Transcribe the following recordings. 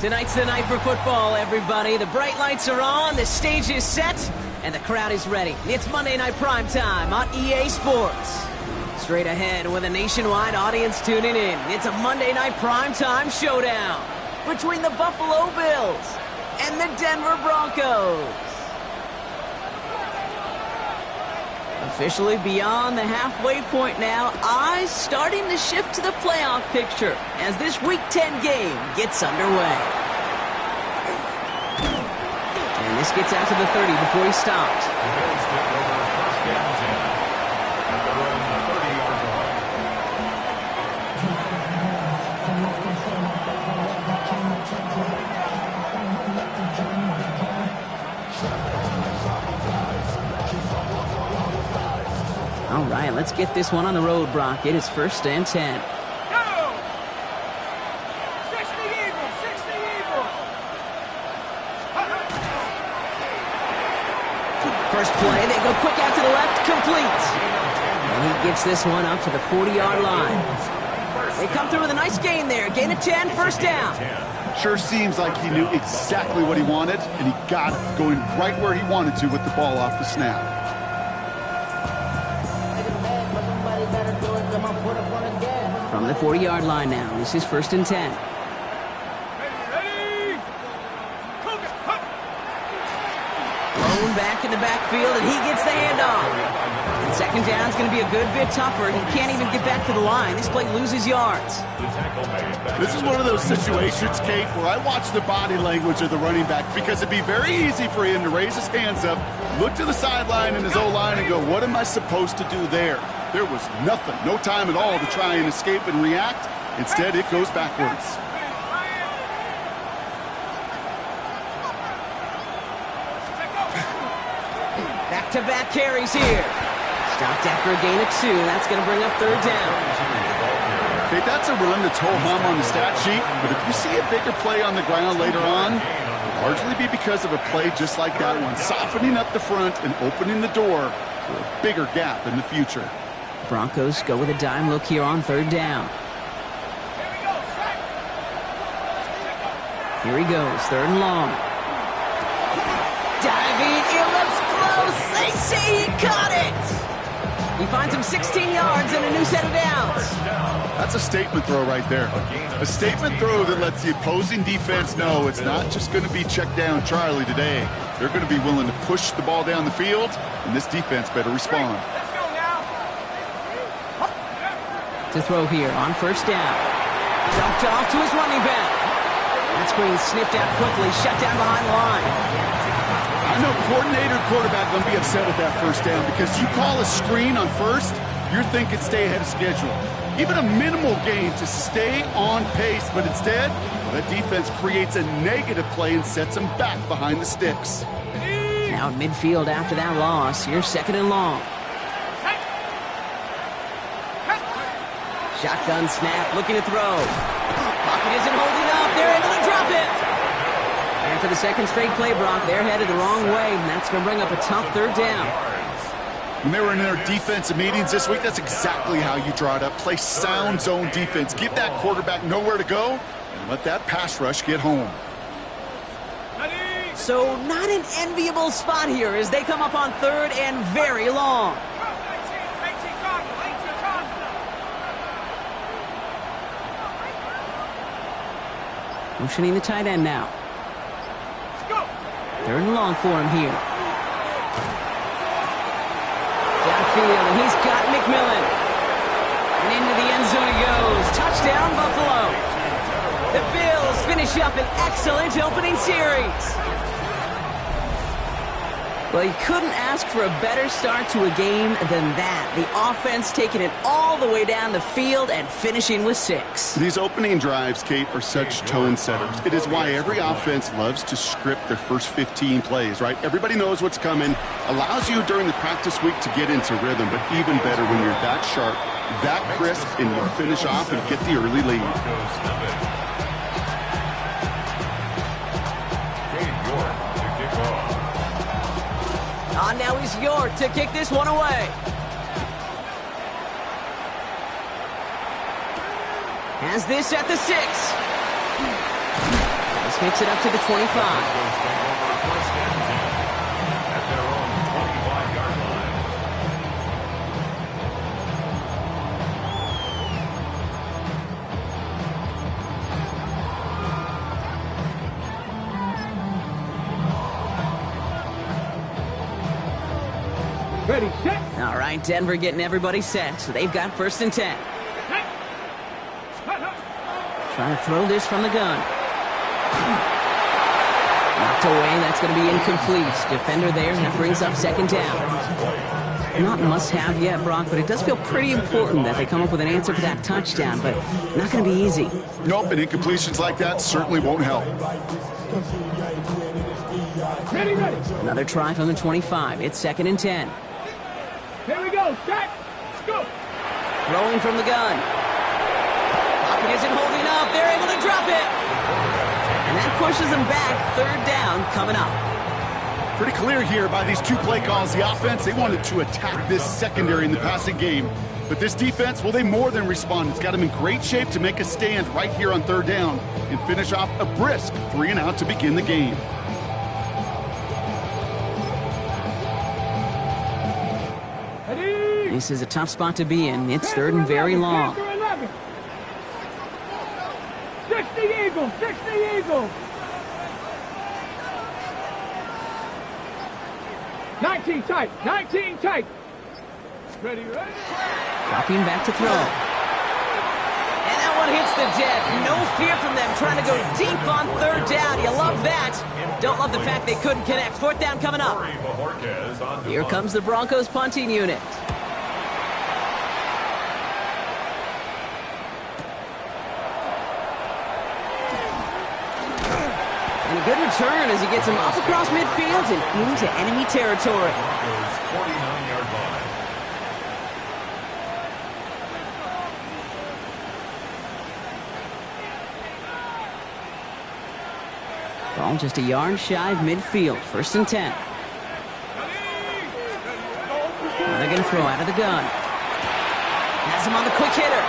Tonight's the night for football, everybody. The bright lights are on, the stage is set, and the crowd is ready. It's Monday Night Primetime on EA Sports. Straight ahead with a nationwide audience tuning in, it's a Monday Night Primetime showdown between the Buffalo Bills and the Denver Broncos. Officially beyond the halfway point now, eyes starting to shift to the playoff picture as this Week 10 game gets underway. And this gets out to the 30 before he stopped. All right, let's get this one on the road, Brock. It is 1st and 10. Go! 60 Eagles, 60 Eagles! First play, they go quick out to the left, complete. And he gets this one up to the 40-yard line. They come through with a nice gain there. Gain of 10, first down. Sure seems like he knew exactly what he wanted, and he got it going right where he wanted to with the ball off the snap. From the 40-yard line now, this is 1st and 10. Ready! Thrown back in the backfield, and he gets the handoff. And second down is going to be a good bit tougher. He can't even get back to the line. This play loses yards. This is one of those situations, Kate, where I watch the body language of the running back because it'd be very easy for him to raise his hands up, look to the sideline in his O-line and go, what am I supposed to do there? There was nothing, no time at all to try and escape and react. Instead, it goes backwards. Back-to-back carries here. Stopped after a gain of 2. That's going to bring up 3rd down. Okay, that's a run that's ho-hum on the stat sheet, but if you see a bigger play on the ground later on, it'll largely be because of a play just like that one, softening up the front and opening the door for a bigger gap in the future. Broncos go with a dime look here on 3rd down. Here he goes, 3rd and long. Diving, ellipse close. They say he caught it. He finds him 16 yards and a new set of downs. That's a statement throw right there. A statement throw that lets the opposing defense know it's not just going to be check down Charlie today. They're going to be willing to push the ball down the field, and this defense better respond. To throw here on 1st down. Dumped off to his running back. That screen sniffed out quickly, shut down behind the line. I know coordinator quarterback going to be upset with that 1st down because you call a screen on 1st, you're thinking stay ahead of schedule. Even a minimal gain to stay on pace, but instead, that defense creates a negative play and sets them back behind the sticks. Now at midfield after that loss, here's 2nd and long. Shotgun snap, looking to throw. Pocket isn't holding up. They're able to drop it. And for the 2nd straight play, Brock, they're headed the wrong way, and that's going to bring up a tough 3rd down. When they were in their defensive meetings this week, that's exactly how you draw it up. Play sound zone defense. Give that quarterback nowhere to go, and let that pass rush get home. So not an enviable spot here as they come up on 3rd and very long. Motioning the tight end now. 3rd and long for him here. Downfield, and he's got McMillan. And into the end zone he goes. Touchdown, Buffalo. The Bills finish up an excellent opening series. Well, you couldn't ask for a better start to a game than that. The offense taking it all the way down the field and finishing with 6. These opening drives, Kate, are such tone setters. It is why every offense loves to script their first 15 plays, right? Everybody knows what's coming. Allows you during the practice week to get into rhythm, but even better when you're that sharp, that crisp, and you finish off and get the early lead. Now he's York to kick this one away. Has this at the 6. This takes it up to the 25. Ready, set. All right, Denver getting everybody set, so they've got 1st and 10. Trying to throw this from the gun. Knocked away, that's going to be incomplete. Defender there, that brings up 2nd down. Not must-have yet, Brock, but it does feel pretty important that they come up with an answer for that touchdown, but not going to be easy. Nope, and incompletions like that certainly won't help. Ready, ready. Another try from the 25. It's 2nd and 10. Here we go, set, let's go. Throwing from the gun. Pocket isn't holding up. They're able to drop it. And that pushes them back. 3rd down coming up. Pretty clear here by these 2 play calls. The offense, they wanted to attack this secondary in the passing game. But this defense, well, they more than respond. It's got them in great shape to make a stand right here on 3rd down and finish off a brisk 3 and out to begin the game. This is a tough spot to be in. It's 3rd and very long. 60 Eagles, 60 Eagles. 19 tight, 19 tight. Ready, ready. Dropping back to throw. And that one hits the deck. No fear from them trying to go deep on 3rd down. You love that. Don't love the fact they couldn't connect. 4th down coming up. Here comes the Broncos punting unit. And a good return as he gets him up across midfield and into enemy territory. 49-yard line. Ball just a yard shy of midfield. 1st and 10. Now they're going to throw out of the gun. Has him on the quick hitter.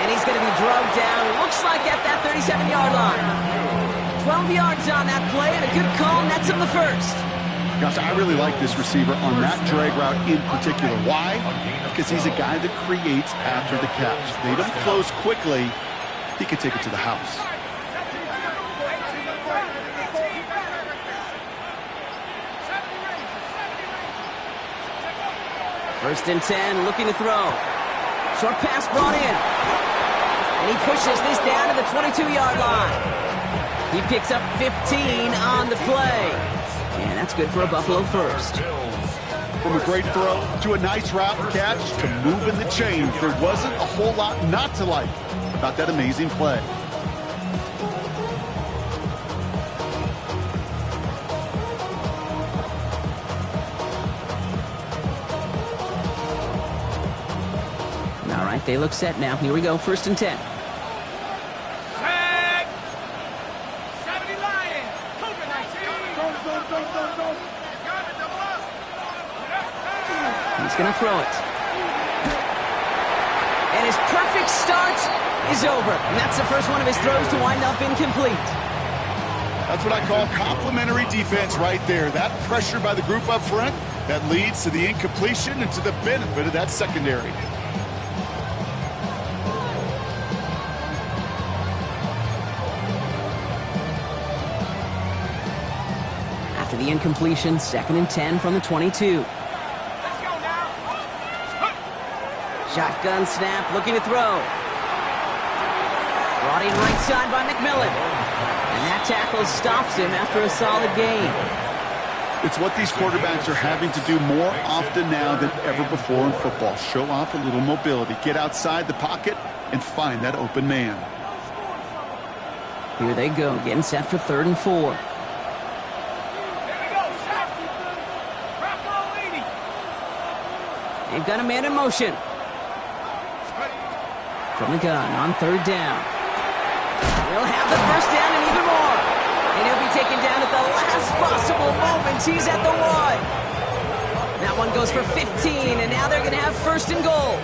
And he's going to be drugged down. Looks like at that 37-yard line. 12 yards on that play, and a good call nets him the 1st. Gosh, I really like this receiver on that drag route in particular. Why? Because he's a guy that creates after the catch. They don't close quickly. He can take it to the house. 1st and 10, looking to throw. Short pass brought in. And he pushes this down to the 22-yard line. He picks up 15 on the play. And that's good for a Buffalo 1st. From a great throw to a nice route catch to moving the chains, there wasn't a whole lot not to like about that amazing play. All right, they look set now. Here we go, 1st and 10. He's going to throw it. And his perfect start is over. And that's the first one of his throws to wind up incomplete. That's what I call complimentary defense right there. That pressure by the group up front, that leads to the incompletion and to the benefit of that secondary. After the incompletion, 2nd and 10 from the 22. Shotgun snap, looking to throw. Brought in right side by McMillan. And that tackle stops him after a solid gain. It's what these quarterbacks are having to do more often now than ever before in football. Show off a little mobility. Get outside the pocket and find that open man. Here they go, getting set for 3rd and 4. They've got a man in motion. From the gun on 3rd down. He'll have the 1st down and even more. And he'll be taken down at the last possible moment. He's at the 1. That one goes for 15, and now they're going to have first and goal.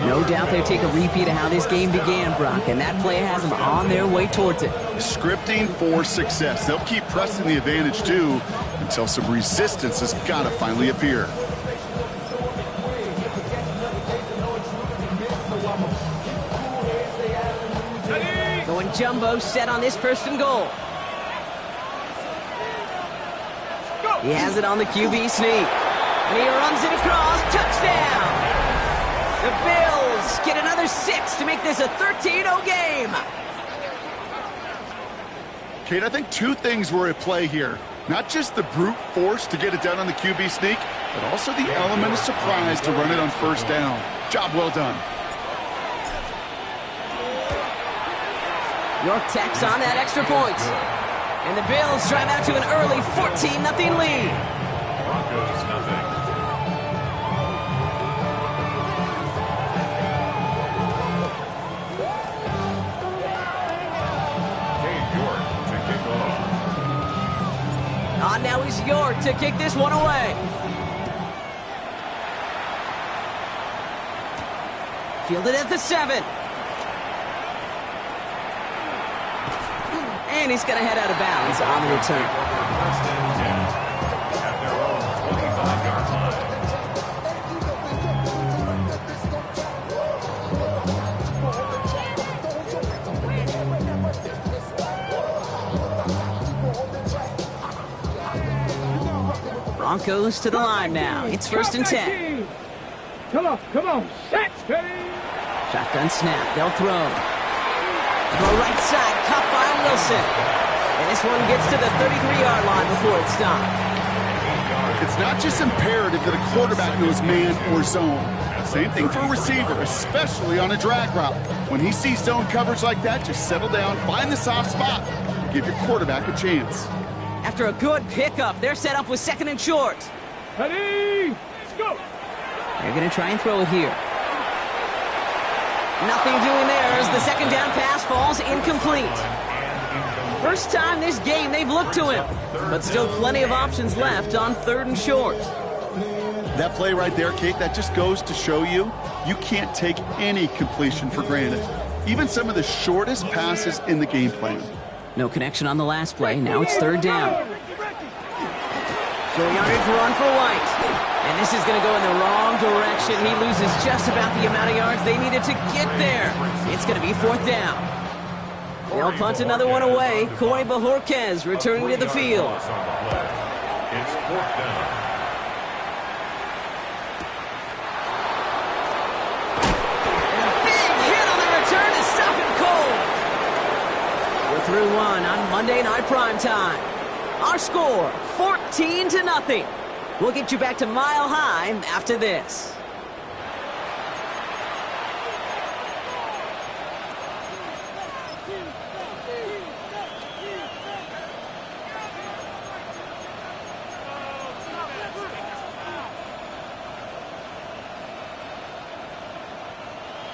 No doubt they take a repeat of how this game began, Brock, and that play has them on their way towards it. Scripting for success. They'll keep pressing the advantage, too, until some resistance has got to finally appear. Going jumbo set on this first and goal. He has it on the QB sneak. And he runs it across. Touchdown! The Bills get another 6 to make this a 13-0 game. Kate, I think two things were at play here. Not just the brute force to get it done on the QB sneak, but also the element of surprise to run it on first down. Job well done. York tacks on that extra point. And the Bills drive out to an early 14-0 lead. Broncos nothing. York to kick off. Now is York to kick this one away. Fielded at the 7. And he's going to head out of bounds on the return. First and 10 at their own 25-yard line. Broncos to the line now. It's first and 10. Come on, set, steady. Shotgun snap, they'll throw. Throw right side, caught by Wilson. And this one gets to the 33-yard line before it's stopped. It's not just imperative that a quarterback knows man or zone. Same thing for a receiver, especially on a drag route. When he sees zone coverage like that, just settle down, find the soft spot, give your quarterback a chance. After a good pickup, they're set up with second and short. Ready, let's go. They're going to try and throw it here. Nothing doing there as the second down pass falls incomplete. First time this game they've looked to him, but still plenty of options left on third and short. That play right there, Kate, that just goes to show you can't take any completion for granted. Even some of the shortest passes in the game plan. No connection on the last play. Now it's third down. Short yardage run for White. And this is going to go in the wrong direction. He loses just about the amount of yards they needed to get there. It's going to be fourth down. They'll punt another one away. Corey Bajorquez returning to the field. It's fourth down. And a big hit on the return to stop him cold. We're through one on Monday Night Primetime. Our score, 14-0. We'll get you back to Mile High after this.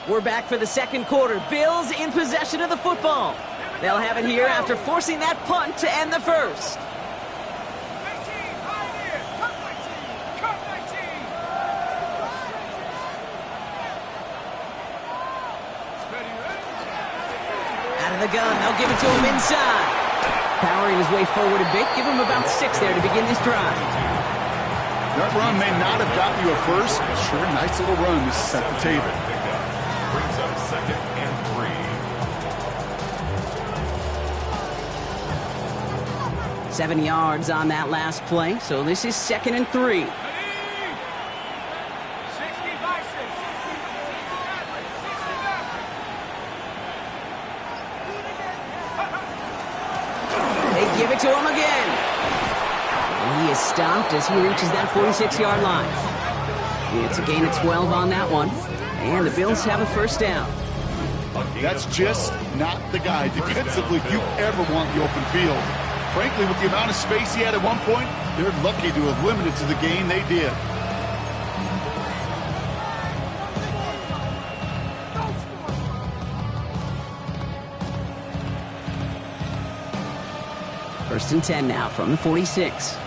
We're back for the second quarter. Bills in possession of the football. They'll have it here after forcing that punt to end the first. The gun, they'll give it to him inside. Powering his way forward a bit, give him about 6 there to begin this drive. That run may not have gotten you a first, but sure, nice little run to set the table. Brings up second and 3. 7 yards on that last play, so this is second and 3. Give it to him again. And he is stopped as he reaches that 46-yard line. It's a gain of 12 on that one. And the Bills have a first down. That's just not the guy defensively you ever want the open field. Frankly, with the amount of space he had at one point, they're lucky to have limited to the gain they did. First and 10 now from the 46.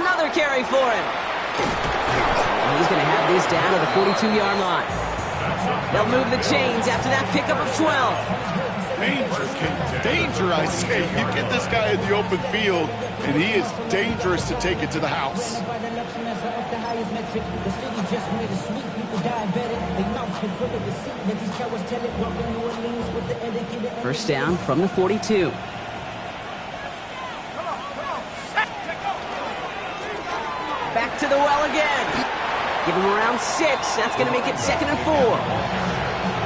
another carry for him. And he's going to have this down to the 42-yard line. They'll move the chains after that pickup of 12. Danger, Kate. Danger, I say. You get this guy in the open field, and he is dangerous to take it to the house. First down from the 42. Back to the well again. Give him around 6. That's going to make it 2nd and 4.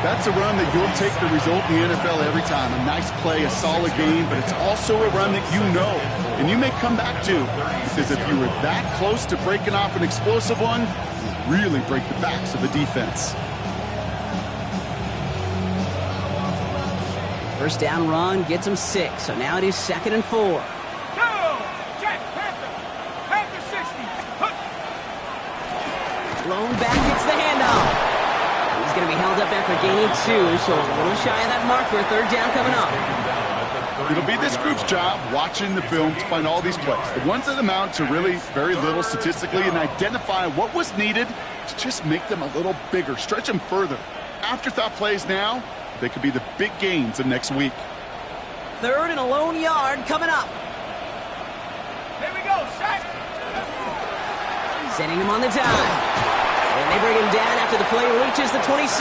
That's a run that you'll take the result in the NFL every time. A nice play, a solid game, but it's also a run that you know and you may come back to. Because if you were that close to breaking off an explosive one, you really break the backs of the defense. First down run gets him 6. So now it is 2nd and 4. Blown back, it's the handoff. He's going to be held up after gaining 2, so a little shy of that marker. 3rd down coming up. It'll be this group's job watching the film to find all these plays. The ones that amount to really very little statistically and identify what was needed to just make them a little bigger, stretch them further. Afterthought plays now, they could be the big gains of next week. 3rd and a lone yard coming up. Here we go, set. Sending him on the dive. And they bring him down after the play reaches the 26.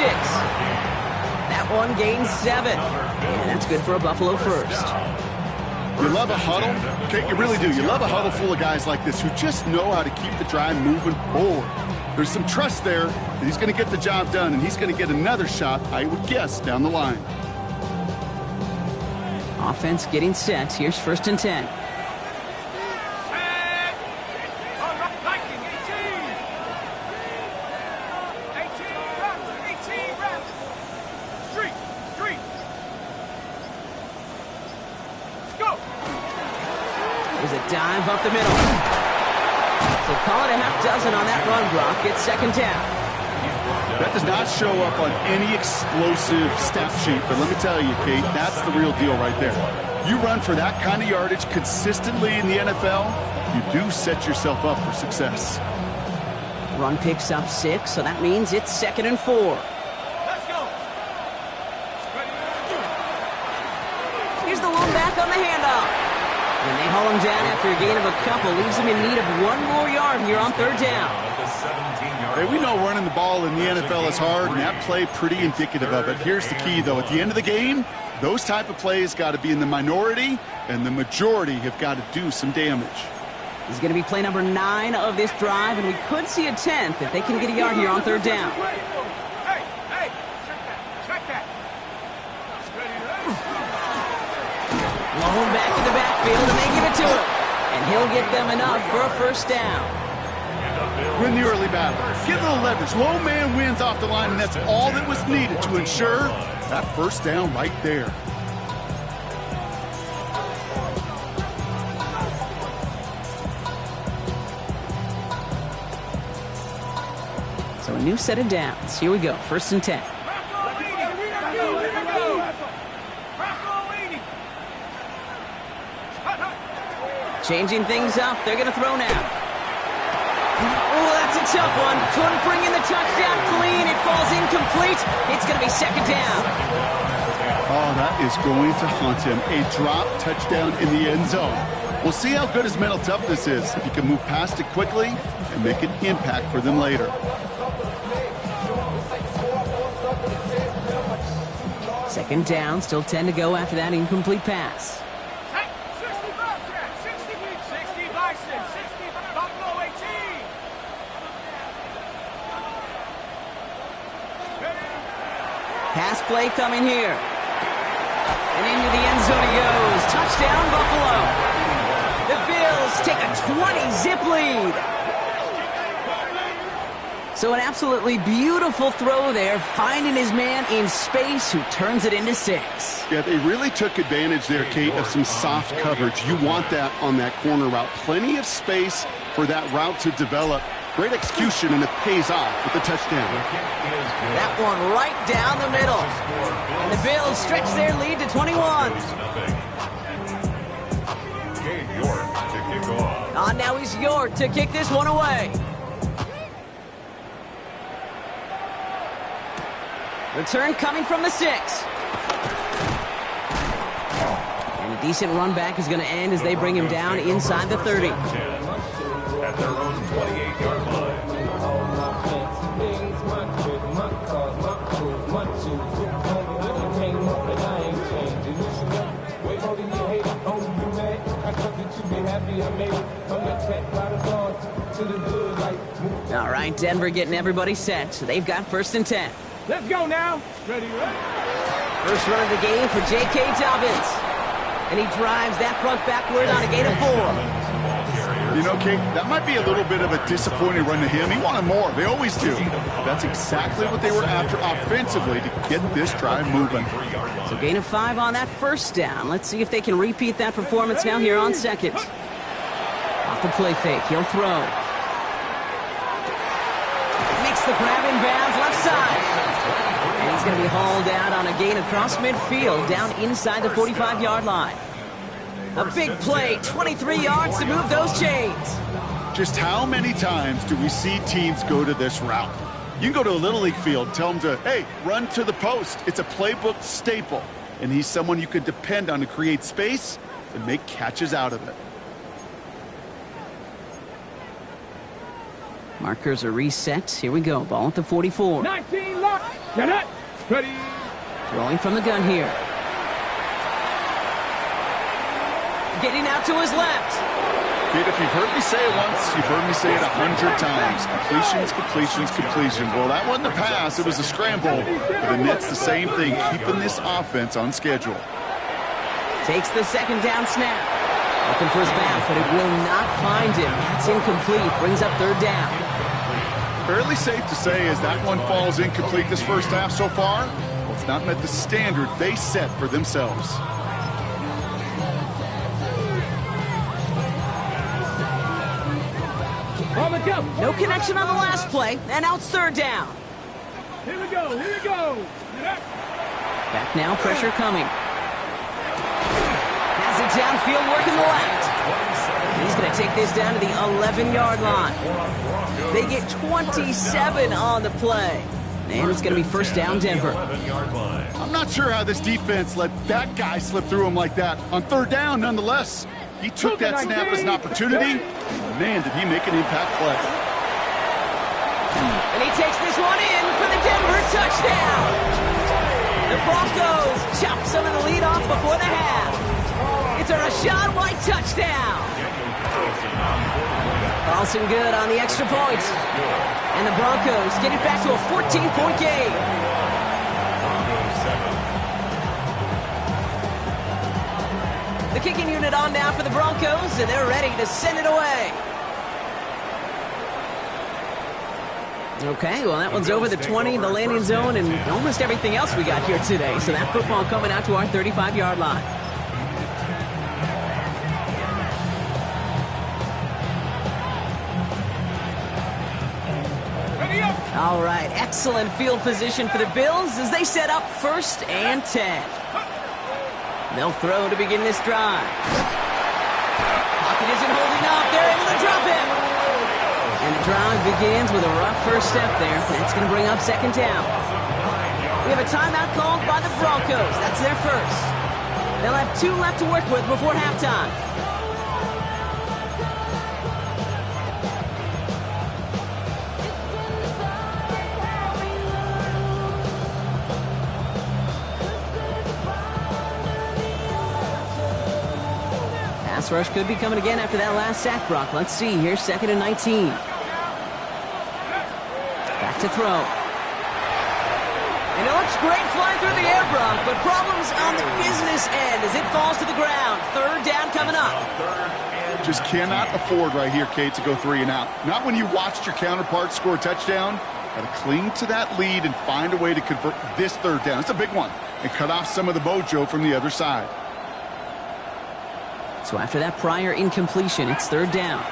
That one gains 7. And that's good for a Buffalo first. You love a huddle? Okay, you really do. You love a huddle full of guys like this who just know how to keep the drive moving forward. There's some trust there that he's going to get the job done, and he's going to get another shot, I would guess, down the line. Offense getting set. Here's 1st and 10. Dive up the middle. So call it a half dozen on that run block. It's 2nd down. That does not show up on any explosive stat sheet, but let me tell you, Kate, that's the real deal right there. You run for that kind of yardage consistently in the NFL, you do set yourself up for success. Run picks up 6, so that means it's 2nd and 4. Let's go. Here's the lone back on the handoff. And they haul him down after a gain of a couple. Leaves him in need of 1 more yard here on 3rd down. Hey, we know running the ball in the NFL is hard, and that play pretty indicative of it. Here's the key, though. At the end of the game, those type of plays got to be in the minority, and the majority have got to do some damage. This is going to be play number 9 of this drive, and we could see a 10th if they can get a yard here on 3rd down. Hey, check that. Blown back in the backfield, and they give it to him. And he'll get them enough for a 1st down. Win the early battle. Get a little leverage. Low man wins off the line, and that's all that was needed to ensure that 1st down right there. So a new set of downs. Here we go. 1st and 10. Changing things up. They're going to throw now. Oh, that's a tough one. Couldn't bring in the touchdown clean. It falls incomplete. It's going to be 2nd down. Oh, that is going to haunt him. A drop touchdown in the end zone. We'll see how good his mental toughness is. If he can move past it quickly and make an impact for them later. 2nd down. Still 10 to go after that incomplete pass. Pass play coming here. And into the end zone he goes. Touchdown, Buffalo. The Bills take a 20-zip lead. So an absolutely beautiful throw there, finding his man in space who turns it into 6. Yeah, they really took advantage there, Kate, of some soft coverage. You want that on that corner route. Plenty of space for that route to develop. Great execution, and it pays off with the touchdown. That one right down the middle. And the Bills stretch their lead to 21. Now he's York to kick this one away. Return coming from the 6. And a decent run back is going to end as they bring him down inside the 30. At their own 28-yard line. All right, Denver getting everybody set. So they've got 1st and 10. Let's go now. Ready, ready. First run of the game for J.K. Dobbins. And he drives that front backward on a gain of 4. You know, Kate, that might be a little bit of a disappointing run to him. He wanted more. They always do. That's exactly what they were after offensively to get this drive moving. So gain of 5 on that 1st down. Let's see if they can repeat that performance now here on 2nd. Off the play fake, he'll throw. Makes the grab in bounds left side. And he's going to be hauled out on a gain across midfield down inside the 45-yard line. A big play, 23 yards to move those chains. Just how many times do we see teams go to this route? You can go to a Little League field, tell them to, hey, run to the post. It's a playbook staple. And he's someone you could depend on to create space and make catches out of it. Markers are reset. Here we go. Ball at the 44. 19 lock. Get it. Ready. Throwing from the gun here. Getting out to his left. Kid, if you've heard me say it once, you've heard me say it 100 times. Completions, completions, completions. Well, that wasn't a pass. It was a scramble. But the Nets, the same thing, keeping this offense on schedule. Takes the 2nd down snap. Looking for his back, but it will not find him. That's incomplete. Brings up 3rd down. Fairly safe to say as that one falls incomplete this first half so far, well, it's not met the standard they set for themselves. No connection on the last play, and now it's 3rd down. Here we go. Here we go. Back now, pressure coming. Has it downfield, working the left. He's going to take this down to the 11-yard line. They get 27 on the play. And it's going to be 1st down, Denver. I'm not sure how this defense let that guy slip through him like that. On 3rd down, nonetheless. He took that snap as an opportunity. Man, did he make an impact play. And he takes this one in for the Denver touchdown. The Broncos chop some of the lead off before the half. It's a Rachaad White touchdown. Carlson good on the extra point. And the Broncos get it back to a 14-point game. The kicking unit on now for the Broncos, and they're ready to send it away. Okay, well, that one's over the 20, the landing zone, and almost everything else we got here today. So that football coming out to our 35-yard line. All right, excellent field position for the Bills as they set up 1st and 10. They'll throw to begin this drive. Pocket isn't holding up. They're able to drop him. And the drive begins with a rough first step there. That's going to bring up 2nd down. We have a timeout called by the Broncos. That's their first. They'll have 2 left to work with before halftime. Pass rush could be coming again after that last sack, Brock. Let's see. Here's 2nd and 19. Back to throw. And it looks great flying through the air, Brock, but problems on the business end as it falls to the ground. 3rd down coming up. Just cannot afford right here, Kate, to go 3 and out. Not when you watched your counterpart score a touchdown. Got to cling to that lead and find a way to convert this 3rd down. It's a big one. And cut off some of the mojo from the other side. So after that prior incompletion, it's 3rd down.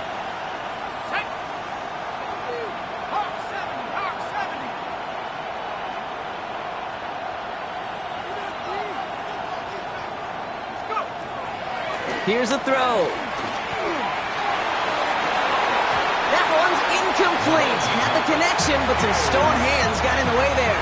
Here's a throw. Incomplete. Had the connection, but some stone hands got in the way there.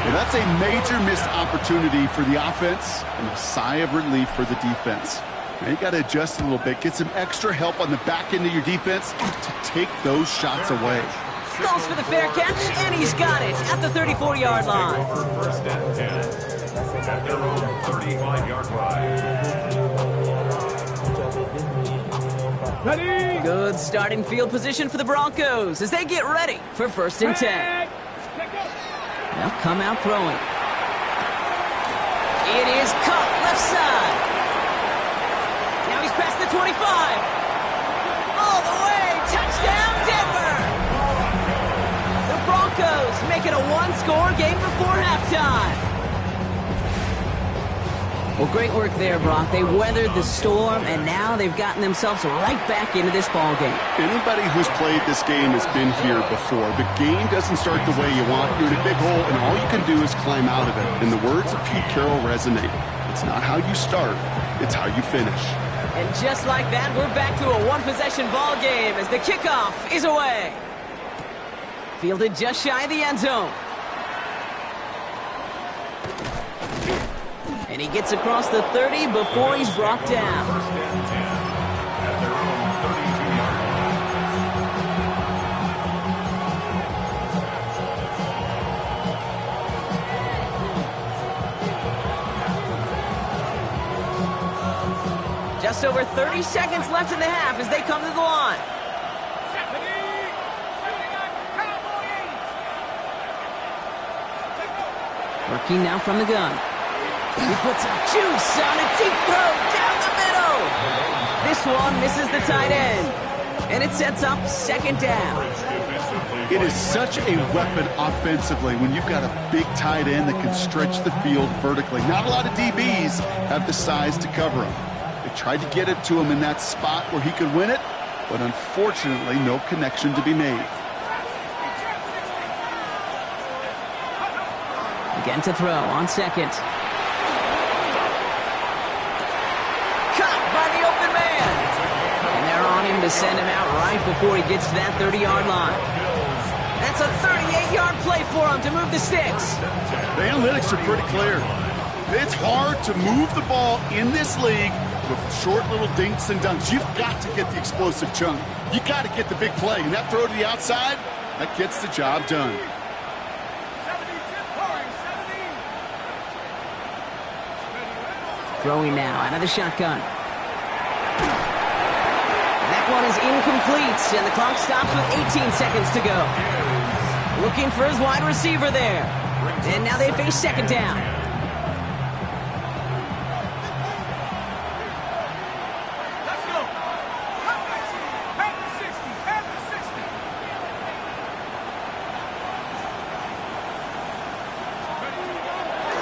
Well, that's a major missed opportunity for the offense and a sigh of relief for the defense. Now you got to adjust a little bit, get some extra help on the back end of your defense to take those shots away. Calls for the fair catch, and he's got it at the 34-yard line. First and 10 at their own 35-yard line. Ready? Good starting field position for the Broncos as they get ready for 1st and 10. They'll come out throwing. It is caught left side. Now he's past the 25. All the way. Touchdown, Denver. The Broncos make it a one-score game before halftime. Well, great work there, Brock. They weathered the storm, and now they've gotten themselves right back into this ball game. Anybody who's played this game has been here before. The game doesn't start the way you want. You're in a big hole, and all you can do is climb out of it. And the words of Pete Carroll resonate. It's not how you start, it's how you finish. And just like that, we're back to a one-possession ball game as the kickoff is away. Fielded just shy of the end zone. And he gets across the 30 before he's brought down. First and 10 at their own 32-yard line. Just over 30 seconds left in the half as they come to the line. Working now from the gun. He puts some juice on a deep throw down the middle. This one misses the tight end. And it sets up 2nd down. It is such a weapon offensively when you've got a big tight end that can stretch the field vertically. Not a lot of DBs have the size to cover him. They tried to get it to him in that spot where he could win it, but unfortunately no connection to be made. Again to throw on 2nd. To send him out right before he gets to that 30-yard line. That's a 38-yard play for him to move the sticks. The analytics are pretty clear. It's hard to move the ball in this league with short little dinks and dunks. You've got to get the explosive chunk. You got to get the big play. And that throw to the outside, that gets the job done. Throwing now out of the shotgun. One is incomplete, and the clock stops with 18 seconds to go. Looking for his wide receiver there. And now they face 2nd down. Let's go. Have the 60. Have the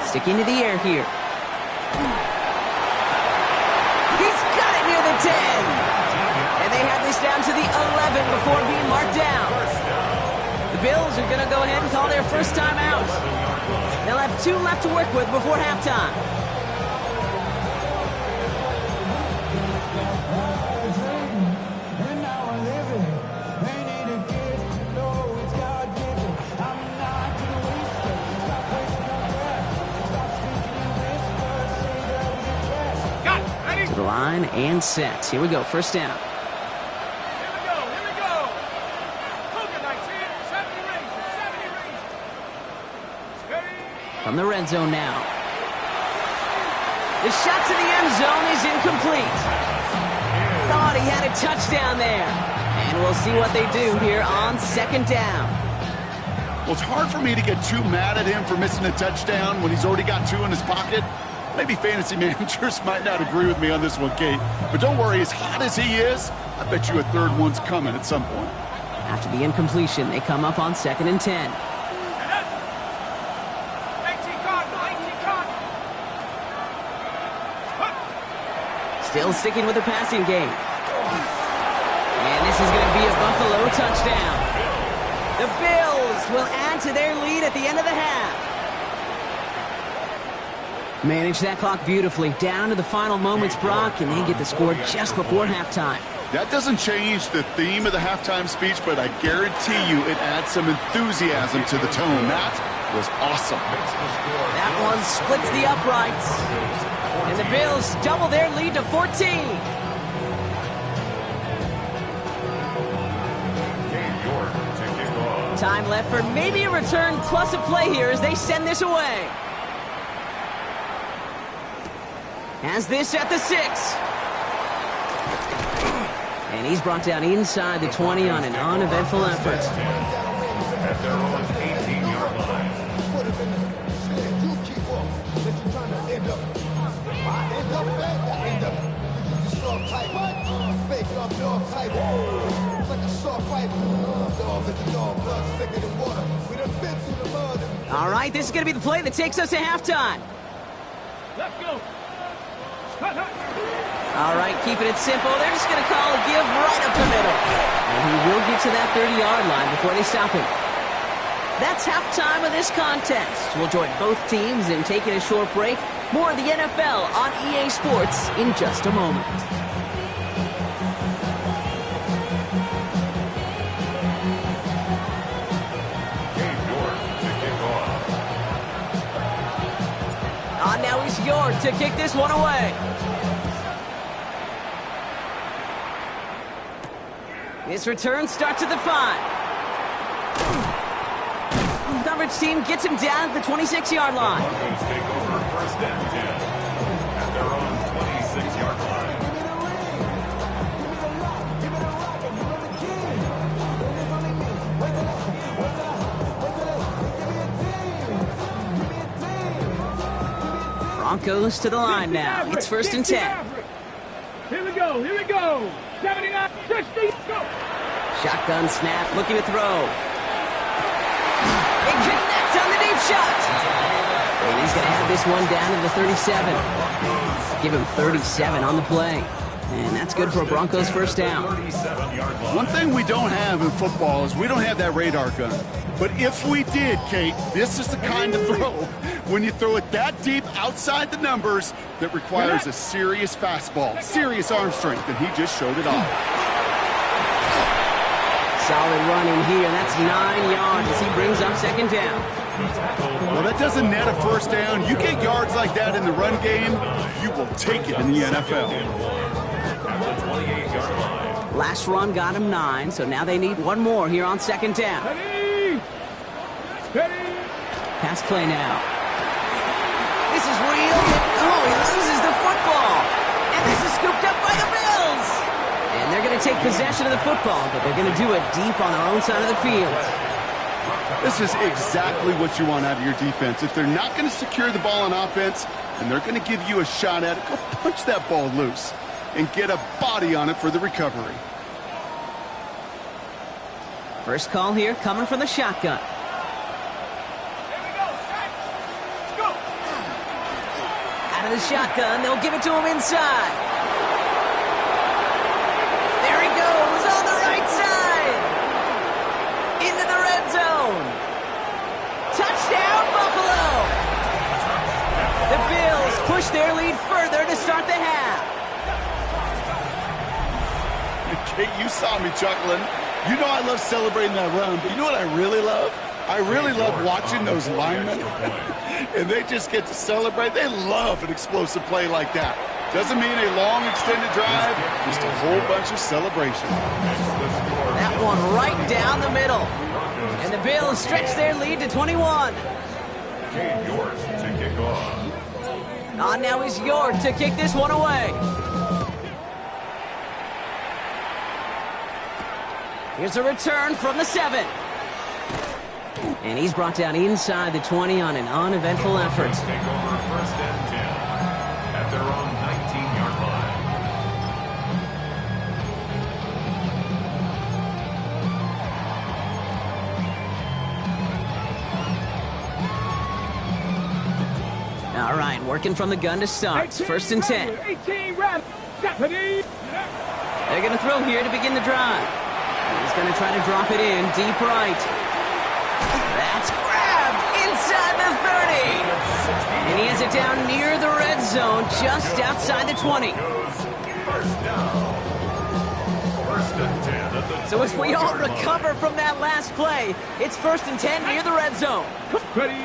60. Sticking to the air here. He's got it near the 10. And they have this down to the 11 before being marked down. The Bills are going to go ahead and call their first time out. They'll have 2 left to work with before halftime. To the line and set. Here we go, 1st down. From the red zone now. The shot to the end zone is incomplete. Thought he had a touchdown there. And we'll see what they do here on 2nd down. Well, it's hard for me to get too mad at him for missing a touchdown when he's already got 2 in his pocket. Maybe fantasy managers might not agree with me on this one, Kate. But don't worry, as hot as he is, I bet you a 3rd one's coming at some point. After the incompletion, they come up on 2nd and 10. Still sticking with the passing game. And this is going to be a Buffalo touchdown. The Bills will add to their lead at the end of the half. Manage that clock beautifully down to the final moments, Brock, and they get the score just before halftime. That doesn't change the theme of the halftime speech, but I guarantee you it adds some enthusiasm to the tone. That was awesome. That one splits the uprights. And the Bills double their lead to 14. Time left for maybe a return plus a play here as they send this away. Has this at the 6. And he's brought down inside the 20 on an uneventful effort. At their own 18-yard line. All right, this is going to be the play that takes us to halftime. Let's go. All right, keeping it simple. They're just going to call a give right up the middle. And he will get to that 30-yard line before they stop him. That's halftime of this contest. We'll join both teams in taking a short break. More of the NFL on EA Sports in just a moment. Now he's York to kick this one away. This return starts at the 5. Coverage team gets him down at the 26-yard line. Broncos take over 1st and 10 at their own 26-yard line. Broncos to the line now. It's 1st and 10. Here we go. 79, 60, go. Shotgun snap, looking to throw. They connect on the deep shot. And he's going to have this one down to the 37. Give him 37 on the play. And that's good for a Broncos first down. One thing we don't have in football is we don't have that radar gun. But if we did, Kate, this is the kind of throw when you throw it that deep outside the numbers that requires a serious fastball, serious arm strength, and he just showed it off. Solid running here. That's 9 yards as he brings up 2nd down. Well, that doesn't net a first down. You get yards like that in the run game, you will take it in the NFL. Last run got him 9, so now they need one more here on 2nd down. Pass play now. This is real. Oh, he loses the football. And this is scooped up by the Bills. And they're going to take possession of the football, but they're going to do it deep on their own side of the field. This is exactly what you want out of your defense. If they're not going to secure the ball on offense, and they're going to give you a shot at it, go punch that ball loose and get a body on it for the recovery. First call here coming from the shotgun. Out of the shotgun, they'll give it to him inside. There he goes on the right side. Into the red zone. Touchdown, Buffalo. The Bills push their lead further to start the half. Kate, you saw me chuckling. You know I love celebrating that run, but you know what I really love? I really love watching those linemen, and they just get to celebrate. They love an explosive play like that. Doesn't mean a long extended drive, just a whole bunch of celebration. That one right down the middle. And the Bills stretch their lead to 21. York to kick off. On now is York to kick this one away. Here's a return from the 7. And he's brought down inside the 20 on an uneventful effort. Take over 1st and 10 at their own 19-yard line. All right, working from the gun to start. 1st and 10. 18 round. They're going to throw here to begin the drive. He's going to try to drop it in deep right. That's grabbed inside the 30. And he has it down near the red zone, just outside the 20. and 10 at the So as we all 20-yard line. recover from that last play, it's 1st and 10 near the red zone. Ready.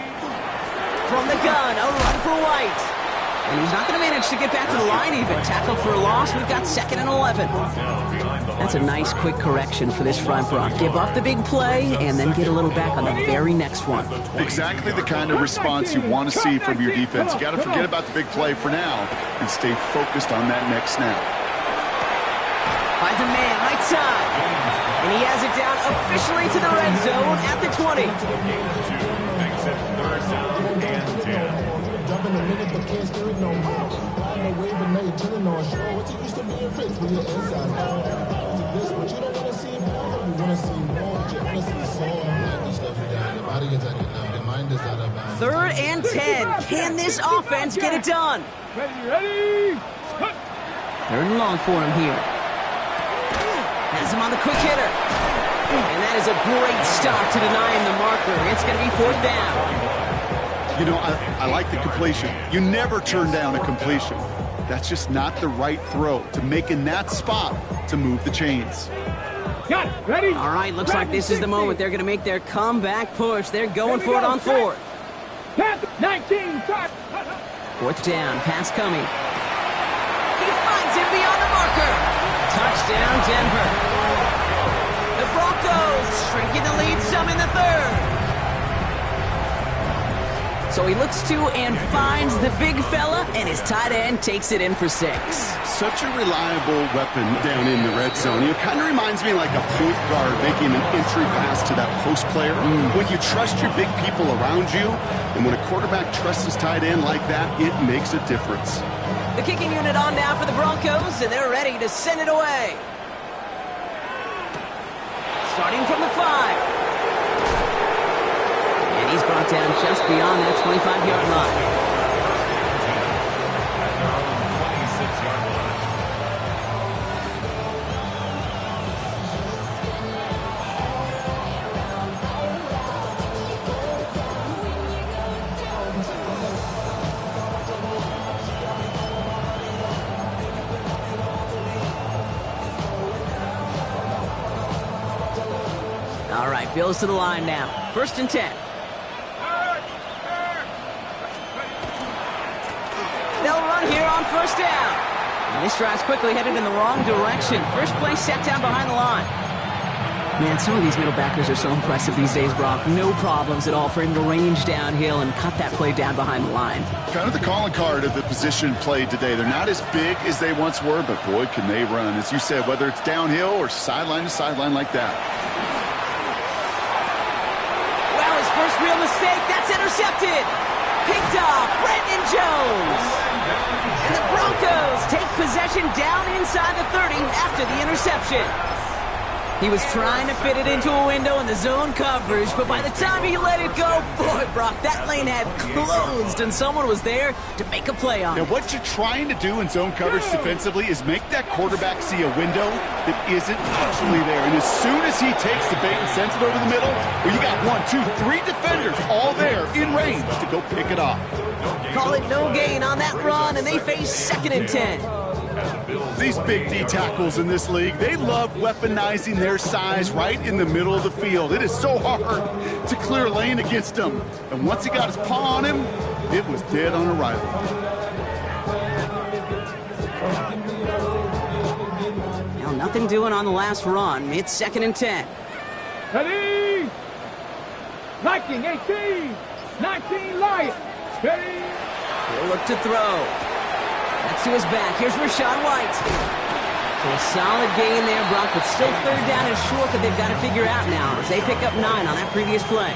From the gun, a run for White. And he's not going to manage to get back to the line even. Tackled for a loss, we've got 2nd and 11. That's a nice quick correction for this front, Brock. Give up the big play and then get a little back on the very next one. Exactly the kind of response you want to see from your defense. You got to forget about the big play for now and stay focused on that next snap. Finds a man, right side. And he has it down officially to the red zone at the 20. Makes it 3rd down and 10. Jumping a minute, but can't steer it no more. Riding a wave, but now you're turning on shore. What's it used to be a fix when you're inside? This, but you don't want to see more. You want to see more. You want to see soul. This stuff is down. The body is out of now. The mind is out of bounds. 3rd and 10. Can this offense get it done? Ready. 3rd and long for him here. Has him on the quick hitter. And that is a great stop to deny him the marker. It's going to be 4th down. You know, I like the completion. You never turn down a completion. That's just not the right throw to make in that spot to move the chains. Got it. Ready. All right, looks like this is the moment they're going to make their comeback push. They're going for it on 4th. 19. 4th down, pass coming. He finds him beyond the marker. Touchdown, Denver. The Broncos shrinking the lead some in the 3rd. So he looks to and finds the big fella, and his tight end takes it in for 6. Such a reliable weapon down in the red zone. It kind of reminds me like a point guard making an entry pass to that post player. When you trust your big people around you, and when a quarterback trusts his tight end like that, it makes a difference. The kicking unit on now for the Broncos, and they're ready to send it away. Starting from the 5. And he's brought down just beyond that 25-yard line. All right, Bills to the line now. 1st and 10. They'll run here on 1st down. And this drive's quickly headed in the wrong direction. First play set down behind the line. Man, some of these middle backers are so impressive these days, Brock. No problems at all for him to range downhill and cut that play down behind the line. Kind of the calling card of the position played today. They're not as big as they once were, but boy, can they run. As you said, whether it's downhill or sideline to sideline like that. Well, his first real mistake, that's intercepted. Picked off, Brandon Jones. And the Broncos take possession down inside the 30 after the interception. He was trying to fit it into a window in the zone coverage, but by the time he let it go, boy, Brock, that lane had closed and someone was there to make a play on it. Now, what you're trying to do in zone coverage defensively is make that quarterback see a window that isn't actually there. And as soon as he takes the bait and sends it over the middle, well, you got 1, 2, 3 defenders all there in range to go pick it off. Call it no gain on that run, and they face 2nd and 10. These big D tackles in this league, they love weaponizing their size right in the middle of the field. It is so hard to clear a lane against them. And once he got his paw on him, it was dead on arrival. Now, nothing doing on the last run. It's 2nd and 10. Ready. Viking 18. 19 Lions. Ready. He'll look to throw. That's to his back. Here's Rachaad White. So a solid gain there, Brock, but still 3rd down and short that they've got to figure out now as they pick up 9 on that previous play.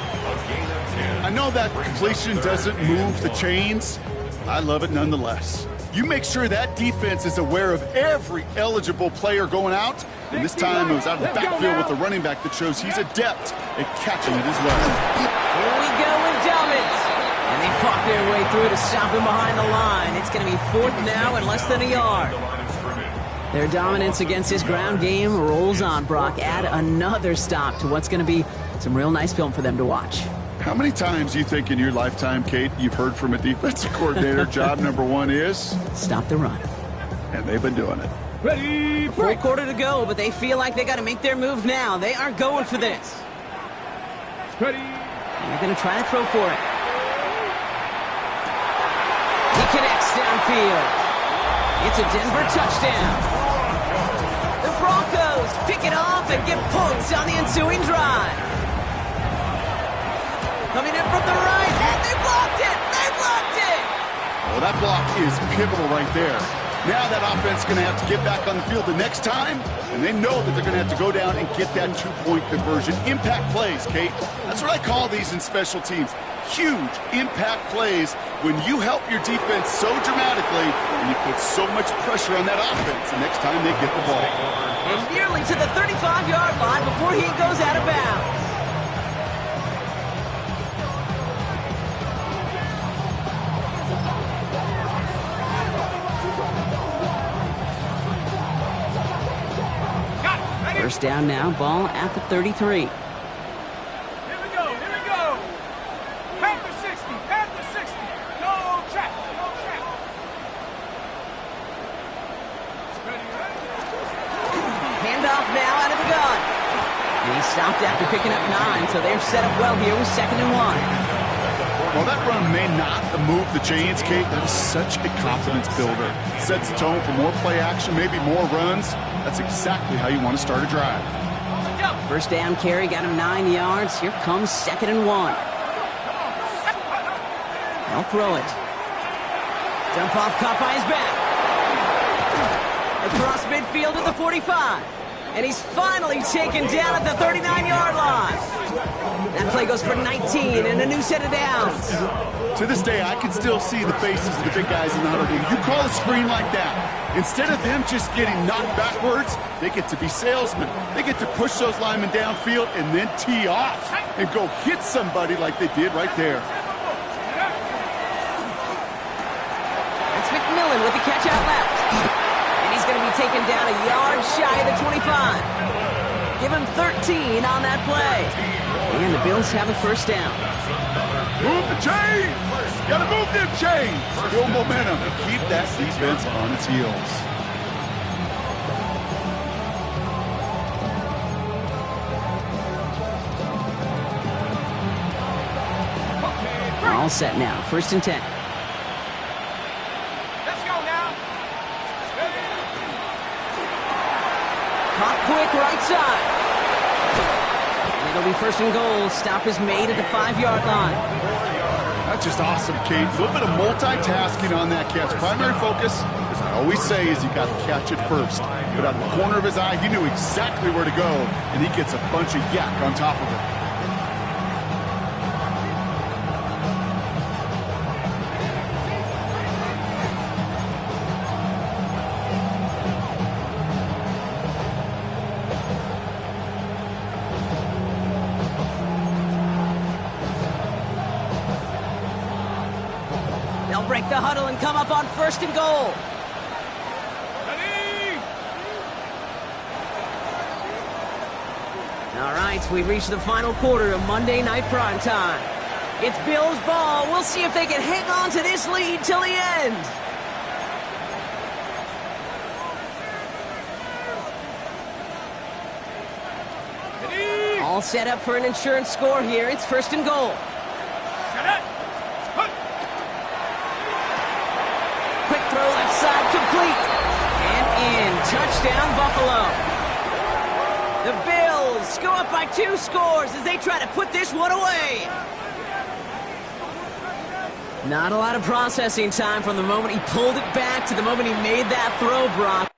I know that completion doesn't move the chains. I love it nonetheless. You make sure that defense is aware of every eligible player going out. And this time it was out of the backfield with the running back that shows he's adept at catching it as well. Here we go with Dobbins. And they fought their way through to stop him behind the line. It's going to be 4th now and less than a yard. Their dominance against his ground game rolls on, Brock. Add another stop to what's going to be some real nice film for them to watch. How many times do you think in your lifetime, Kate, you've heard from a defensive coordinator, job number 1 is? Stop the run. And they've been doing it. Ready, Full break. quarter to go, but they feel like they got to make their move now. They are going for this. Ready. They're going to try to throw for it. He connects downfield. It's a Denver touchdown. The Broncos pick it off and get points on the ensuing drive. Coming in from the right, and they blocked it! They blocked it! Well, that block is pivotal right there. Now that offense is going to have to get back on the field the next time, and they know that they're going to have to go down and get that two-point conversion. Impact plays, Kate. That's what I call these in special teams. Huge impact plays when you help your defense so dramatically and you put so much pressure on that offense the next time they get the ball. And nearly to the 35-yard line before he goes out of bounds. First down now, ball at the 33. Here we go, here we go. Panther 60, Panther 60. No trap, no trap. Ready, ready. Handoff now out of the gun. And he stopped after picking up 9, so they're set up well here with 2nd and 1. Well, that run may not move the chains, Kate. That is such a confidence builder. Sets the tone for more play action, maybe more runs. That's exactly how you want to start a drive. First down carry got him 9 yards. Here comes 2nd and 1. They'll throw it. Dump off caught by his back. Across midfield at the 45. And he's finally taken down at the 39-yard line. That play goes for 19 and a new set of downs. To this day, I can still see the faces of the big guys in the huddle. You call a screen like that, instead of them just getting knocked backwards, they get to be salesmen. They get to push those linemen downfield and then tee off and go hit somebody like they did right there. It's McMillan with the catch out left. And he's going to be taken down a yard shy of the 25. Give him 13 on that play. And the Bills have a first down. Move the chains! Gotta move them chains! Build momentum and keep that defense on its heels. All set now. 1st and 10. Let's go now. Caught quick right side. And it'll be 1st and goal. Stop is made at the 5-yard line. That's just awesome, Kate. A little bit of multitasking on that catch. Primary focus, as I always say, is you got to catch it first. But out of the corner of his eye, he knew exactly where to go, and he gets a bunch of yak on top of it. They'll break the huddle and come up on 1st and goal. Ready. All right, we've reached the final quarter of Monday Night Prime Time. It's Bills ball. We'll see if they can hang on to this lead till the end. Ready. All set up for an insurance score here. It's 1st and goal. Shut it. Put. Quick throw left side complete. And in. Touchdown Buffalo. The Bills go up by 2 scores as they try to put this one away. Not a lot of processing time from the moment he pulled it back to the moment he made that throw, Brock.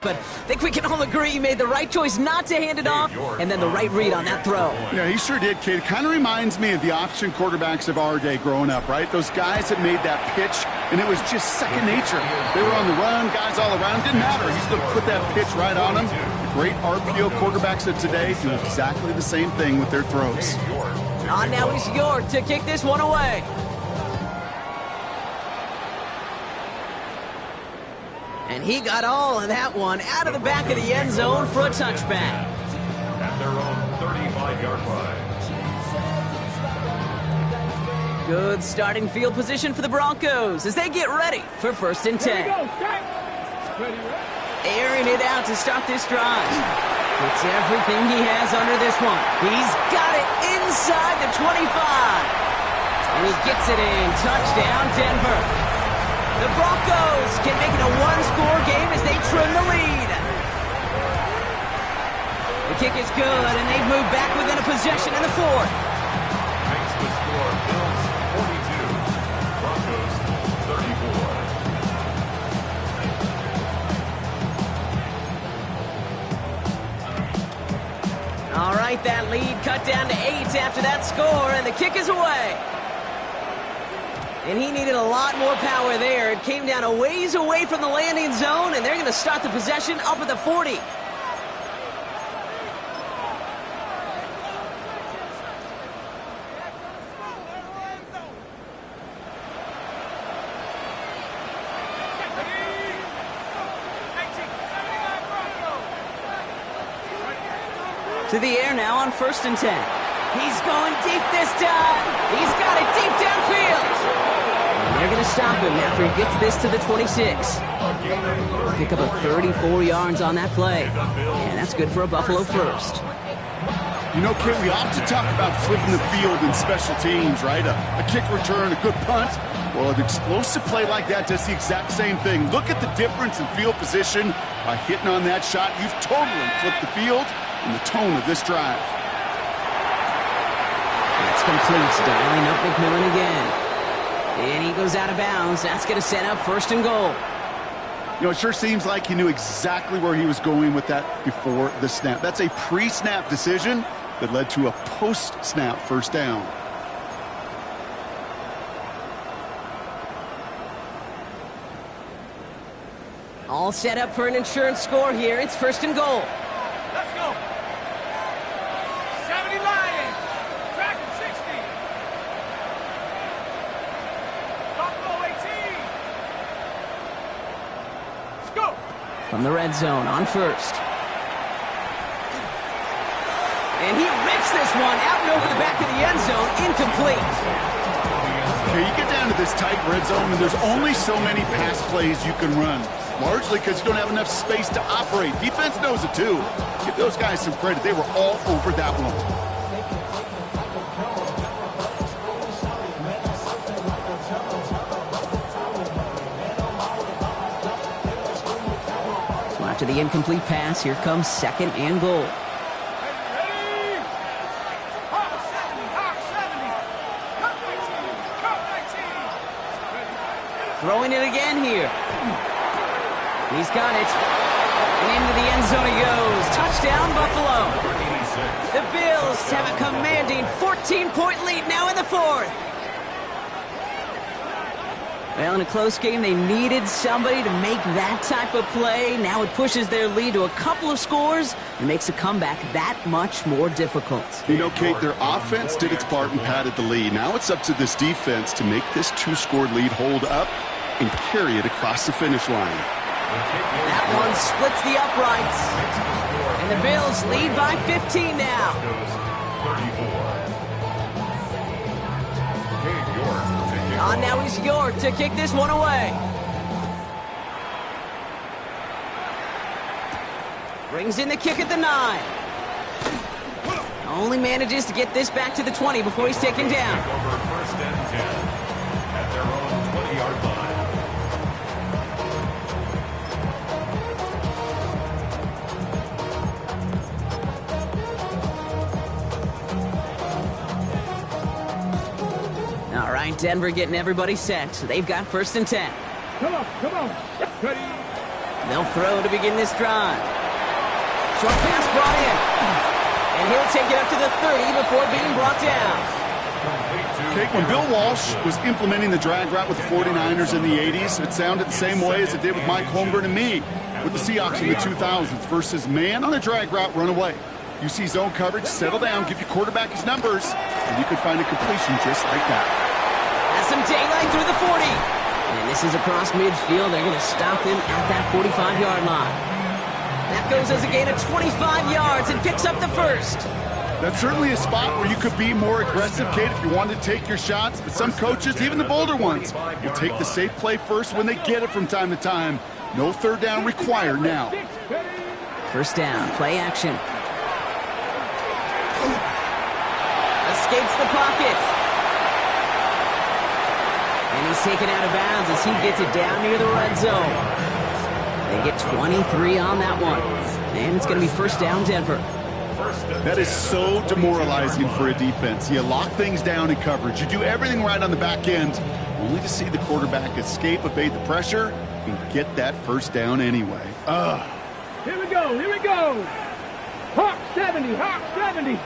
But I think we can all agree he made the right choice not to hand it off, and then the right read on that throw. Yeah, he sure did, kid. It kind of reminds me of the option quarterbacks of our day growing up, right? Those guys that made that pitch, and it was just second nature. They were on the run, guys all around. Didn't matter. He's going to put that pitch right on them. The great RPO quarterbacks of today do exactly the same thing with their throws. Now he's York to kick this one away. And he got all of that one out of the back of the end zone for a touchback. At their own 35-yard line. Good starting field position for the Broncos as they get ready for 1st and 10. Airing it out to start this drive. Puts everything he has under this one. He's got it inside the 25. And he gets it in. Touchdown, Denver. The Broncos can make it a one-score game as they trim the lead. The kick is good, and they've moved back within a possession in the 4th. Makes the score Bills 42, Broncos 34. All right, that lead cut down to 8 after that score, and the kick is away. And he needed a lot more power there. It came down a ways away from the landing zone, and they're going to start the possession up at the 40. To the air now on 1st and 10. He's going deep this time. He's got it deep downfield. And they're going to stop him after he gets this to the 26. Pick up a 34 yards on that play. And that's good for a Buffalo first. You know, Kit, we often talk about flipping the field in special teams, right? A kick return, a good punt. Well, an explosive play like that does the exact same thing. Look at the difference in field position by hitting on that shot. You've totally flipped the field and the tone of this drive. That's complete. Dialing up McMillan again. And he goes out of bounds. That's going to set up 1st and goal. You know, it sure seems like he knew exactly where he was going with that before the snap. That's a pre-snap decision that led to a post-snap 1st down. All set up for an insurance score here. It's 1st and goal. Let's go. 70 Lions. Track 60. Buffalo 18. Let's go. From the red zone on 1st. And he rips this one out and over the back of the end zone. Incomplete. Okay, you get down to this tight red zone, and there's only so many pass plays you can run. Largely because you don't have enough space to operate. Defense knows it too. Give those guys some credit. They were all over that one. So after the incomplete pass, here comes 2nd and goal. Ready? Hawk 70. Hawk 70. Cut 19. Cut 19. Throwing it again here. He's got it. And into the end zone he goes. Touchdown, Buffalo. The Bills have a commanding 14-point lead now in the 4th. Well, in a close game, they needed somebody to make that type of play. Now it pushes their lead to a couple of scores and makes a comeback that much more difficult. You know, Kate, their offense did its part and padded the lead. Now it's up to this defense to make this 2-score lead hold up and carry it across the finish line. That one splits the uprights. And the Bills lead by 15 now. Now he's York to kick this one away. Brings in the kick at the 9. Only manages to get this back to the 20 before he's taken down. Over 1st and 10 at their own 20-yard line. All right, Denver getting everybody set. So they've got 1st and 10. Come on. Ready? They'll throw to begin this drive. Short pass brought in. And he'll take it up to the 30 before being brought down. Okay, when Bill Walsh was implementing the drag route with the 49ers in the 80s, it sounded the same way as it did with Mike Holmgren and me with the Seahawks in the 2000s versus man on a drag route, run away. You see zone coverage, settle down, give your quarterback his numbers, and you can find a completion just like that. Has some daylight through the 40. And this is across midfield. They're going to stop him at that 45-yard line. That goes as a gain of 25 yards and picks up the first. That's certainly a spot where you could be more aggressive, Kate, if you wanted to take your shots. But some coaches, even the bolder ones, will take the safe play first when they get it from time to time. No third down required now. First down, play action. Escapes the pocket. And he's taken out of bounds as he gets it down near the red zone. They get 23 on that one. And it's going to be first down, Denver. That is so demoralizing for a defense. You lock things down in coverage. You do everything right on the back end, only to see the quarterback escape, evade the pressure, and get that first down anyway. Here we go, here we go. Hawk 70, Hawk 70.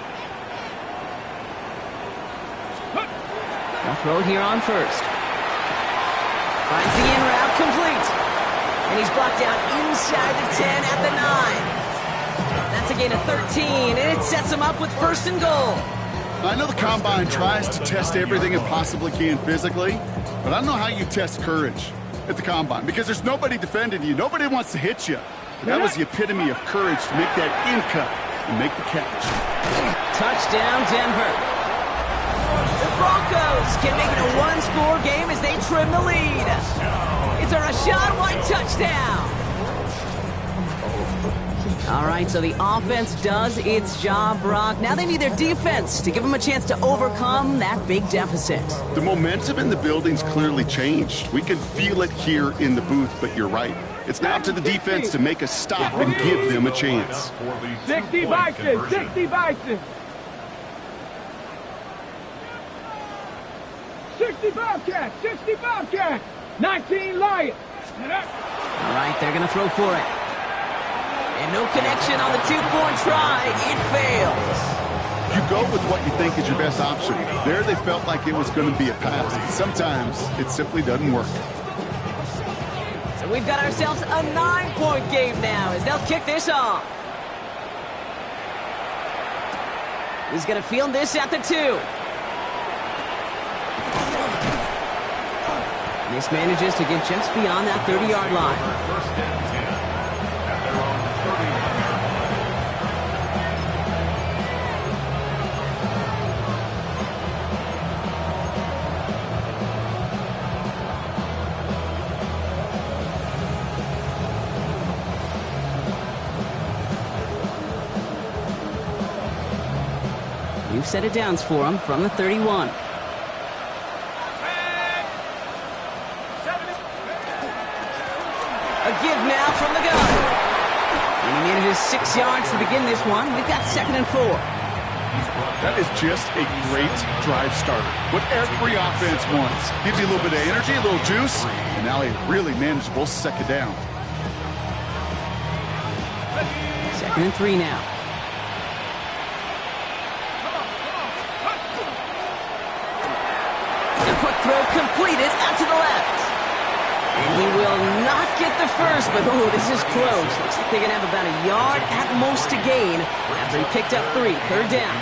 They'll throw here on first. Finds the in route complete. And he's brought down inside the 10 at the 9. That's a gain of 13, and it sets him up with first and goal. I know the Combine tries to test everything it possibly can physically, but I don't know how you test courage at the Combine because there's nobody defending you. Nobody wants to hit you. That was the epitome of courage to make that in cut and make the catch. Touchdown, Denver. The Broncos can make it a one-score game as they trim the lead. It's a Rachaad White touchdown. All right, so the offense does its job, Brock. Now they need their defense to give them a chance to overcome that big deficit. The momentum in the building's clearly changed. We can feel it here in the booth, but you're right. It's now up to the defense to make a stop and give them a chance. 60 Vikings, 60 Vikings. 60 Bobcats, 60 Bobcats. 19 Lions. All right, they're going to throw for it. And no connection on the two-point try. It fails. You go with what you think is your best option. There they felt like it was going to be a pass. Sometimes it simply doesn't work. So we've got ourselves a 9-point game now as they'll kick this off. He's going to field this at the 2. This manages to get just beyond that 30-yard line. You've set it downs for him from the 31. A give now from the gun. And he manages 6 yards to begin this one. We've got 2nd and 4. That is just a great drive starter. What every offense wants. Gives you a little bit of energy, a little juice, and now a really manageable second down. 2nd and 3 now. A quick throw completed out to the left. And he will not get the first, but oh, this is close. Looks like they're going to have about a yard at most to gain after he picked up 3. 3rd down.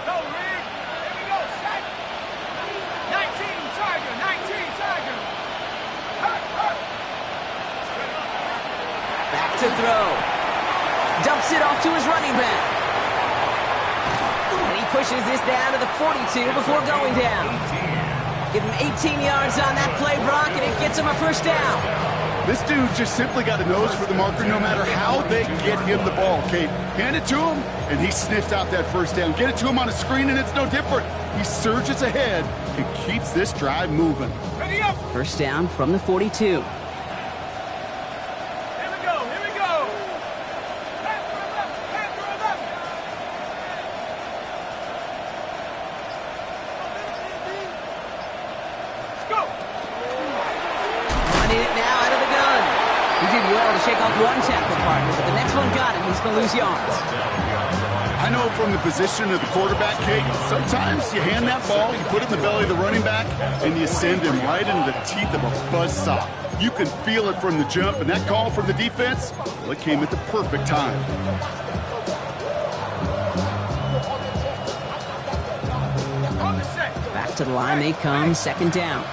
Go, Rick. Here we go. Set. 19 Tiger. 19 Tiger. Back to throw. Dumps it off to his running back. And he pushes this down to the 42 before going down. Give him 18 yards on that play, Brock, and it gets him a first down. This dude just simply got a nose for the marker no matter how they get him the ball, Kate. Hand it to him, and he sniffs out that first down. Get it to him on a screen, and it's no different. He surges ahead and keeps this drive moving. Ready up. First down from the 42. one tackle partner, but the next one got him. He's going to lose yards. I know from the position of the quarterback, Kate, sometimes you hand that ball, you put it in the belly of the running back, and you send him right into the teeth of a buzzsaw. You can feel it from the jump, and that call from the defense, well, it came at the perfect time. Back to the line they come, second down.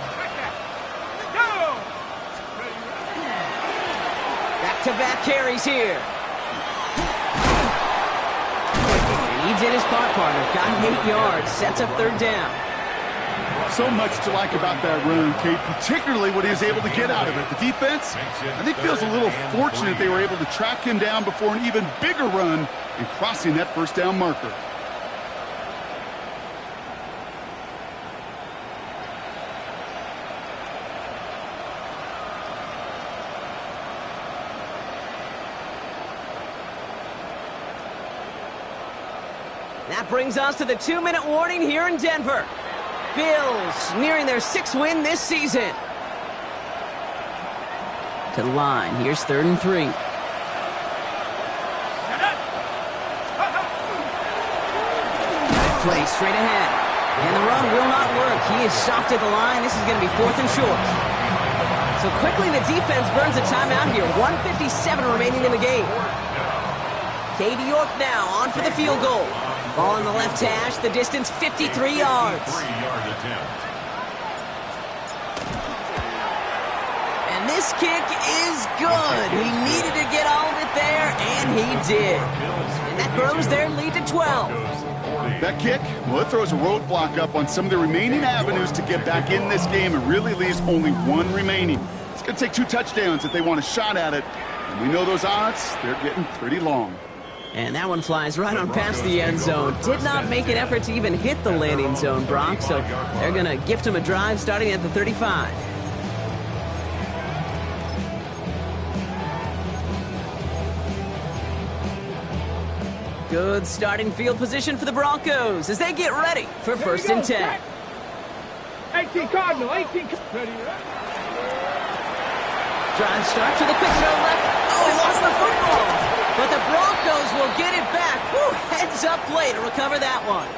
Back-to-back carries here. And he did his part, partner. Got him 8 yards, sets up third down. So much to like about that run, Kate, particularly what he was able to get out of it. The defense, I think, feels a little fortunate they were able to track him down before an even bigger run and crossing that first down marker. That brings us to the 2-minute warning here in Denver. Bills nearing their 6th win this season. To the line. Here's 3rd and 3. Play straight ahead. And the run will not work. He is soft at the line. This is going to be 4th and short. So quickly the defense burns a timeout here. 1:57 remaining in the game. Katie York now on for the field goal. Ball on the left hash, the distance 53 yards. 3-yard attempt. And this kick is good. He needed to get all of it there, and he did. And that grows their lead to 12. That kick, well, it throws a roadblock up on some of the remaining avenues to get back in this game and really leaves only one remaining. It's going to take 2 touchdowns if they want a shot at it. And we know those odds, they're getting pretty long. And that one flies right on past the end zone. Did not make an effort to even hit the landing zone, Brock. So they're going to gift him a drive starting at the 35. Good starting field position for the Broncos as they get ready for 1st and 10. 18 Cardinal, 18. Ready. Drive start to the quick throw left. Oh, he lost the football. But the Broncos will get it back. Whew, heads up play to recover that one.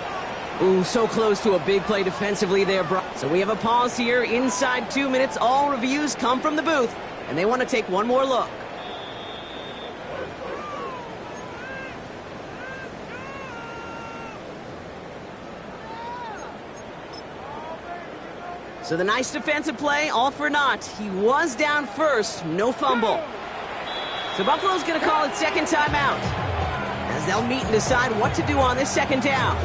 Ooh, so close to a big play defensively there, Brock. So we have a pause here inside 2 minutes. All reviews come from the booth, and they want to take one more look. So the nice defensive play, all for naught. He was down first, no fumble. So Buffalo's going to call it second timeout, as they'll meet and decide what to do on this second down.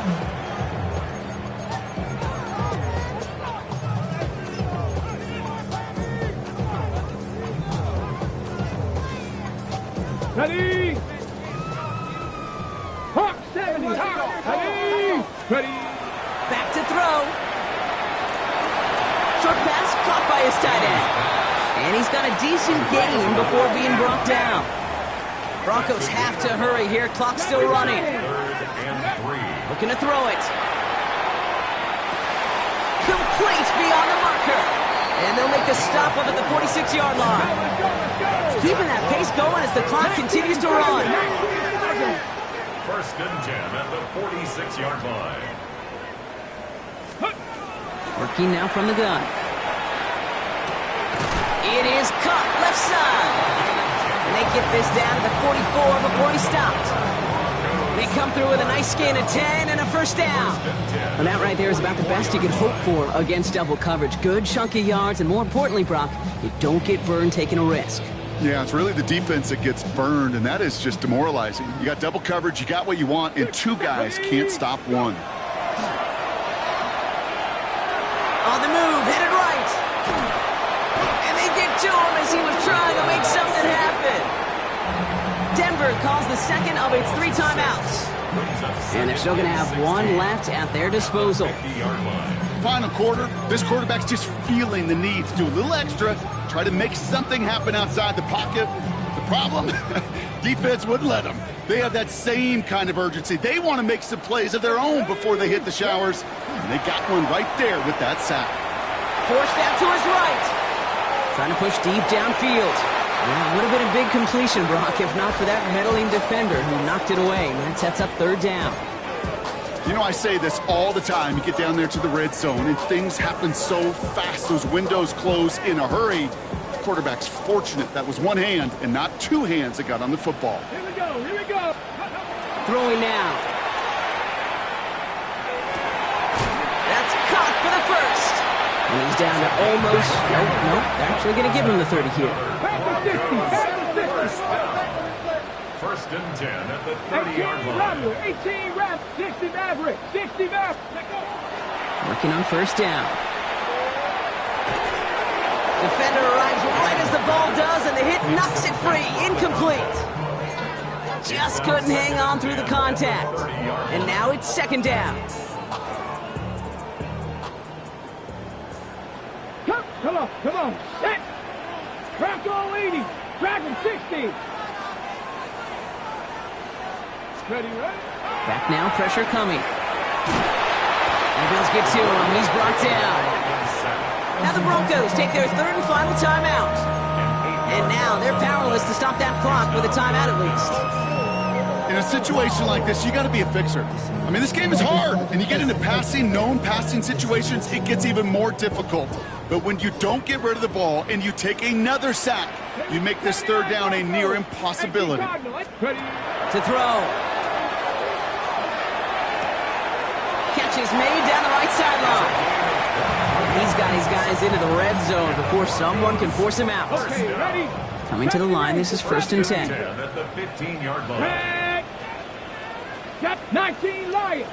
Ready. Hawk 70. Ready. Ready. Back to throw. Short pass caught by his tight end. And he's got a decent gain before being brought down. Broncos have to hurry here. Clock's still running. 3rd and 3. Looking to throw it. Complete beyond the marker. And they'll make the stop up at the 46-yard line. Keeping that pace going as the clock continues to run. 1st and 10 at the 46-yard line. Working now from the gun. It is cut left side. And they get this down to the 44 before he stopped. They come through with a nice gain of 10 and a 1st down. Well, that right there is about the best you can hope for against double coverage. Good chunky yards, and more importantly, Brock, you don't get burned taking a risk. Yeah, it's really the defense that gets burned, and that is just demoralizing. You got double coverage, you got what you want, and 2 guys can't stop one. On the move, headed right. And they get to him as he was trying to make something happen. Denver calls the second of its 3 timeouts. And they're still going to have 1 left at their disposal. Final quarter, this quarterback's just feeling the need to do a little extra, try to make something happen outside the pocket. The problem? Defense wouldn't let them. They have that same kind of urgency. They want to make some plays of their own before they hit the showers. And they got one right there with that sack. Forced out to his right. Trying to push deep downfield. Yeah, it would have been a big completion, Brock, if not for that meddling defender who knocked it away. And that sets up third down. You know, I say this all the time. You get down there to the red zone, and things happen so fast. Those windows close in a hurry. The quarterback's fortunate that was one hand and not two hands that got on the football. Here we go, here we go. Throwing now. That's caught for the first. And he's down to almost, nope, they're actually going to give him the 30 here. Back to 60, back to 60. First and 10 at the 30-yard line. 18 Raptors, 60 Maverick, 60 Maverick. Working on first down. Defender arrives right as the ball does, and the hit knocks it free. Incomplete. Just couldn't hang on through the contact. And now it's second down. Come on. Set. Bronco 80. Dragon 60. Ready, right? Back now, pressure coming. And the Bills get to him. He's brought down. Now the Broncos take their third and final timeout. And now they're powerless to stop that clock with a timeout at least. In a situation like this, you got to be a fixer. I mean, this game is hard, and you get into known passing situations, it gets even more difficult. But when you don't get rid of the ball and you take another sack, you make this third down a near impossibility. To throw. Catch is made down the right sideline. He's got his guys into the red zone before someone can force him out. Okay, ready? Coming to the line, this is first and 10. At the 15-yard line. Got 19 Lions.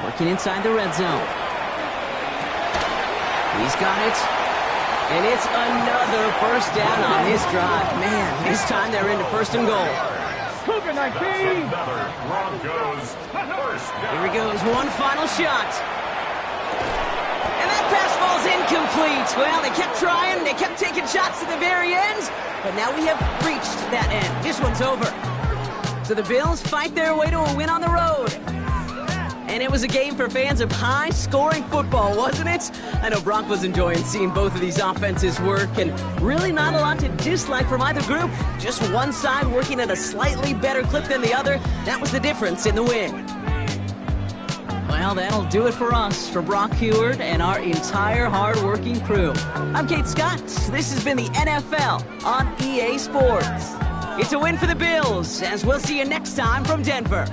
Working inside the red zone. He's got it. And it's another first down on this drive. Man, this time they're into first and goal. Cougar 19. Another Broncos first down. Here he goes, one final shot. And that pass falls incomplete. Well, they kept trying, they kept taking shots to the very end, but now we have reached that end. This one's over. So the Bills fight their way to a win on the road. And it was a game for fans of high-scoring football, wasn't it? I know Brock was enjoying seeing both of these offenses work, and really not a lot to dislike from either group. Just one side working at a slightly better clip than the other. That was the difference in the win. Well, that'll do it for us, for Brock Heward and our entire hard-working crew. I'm Kate Scott. This has been the NFL on EA Sports. It's a win for the Bills, as we'll see you next time from Denver.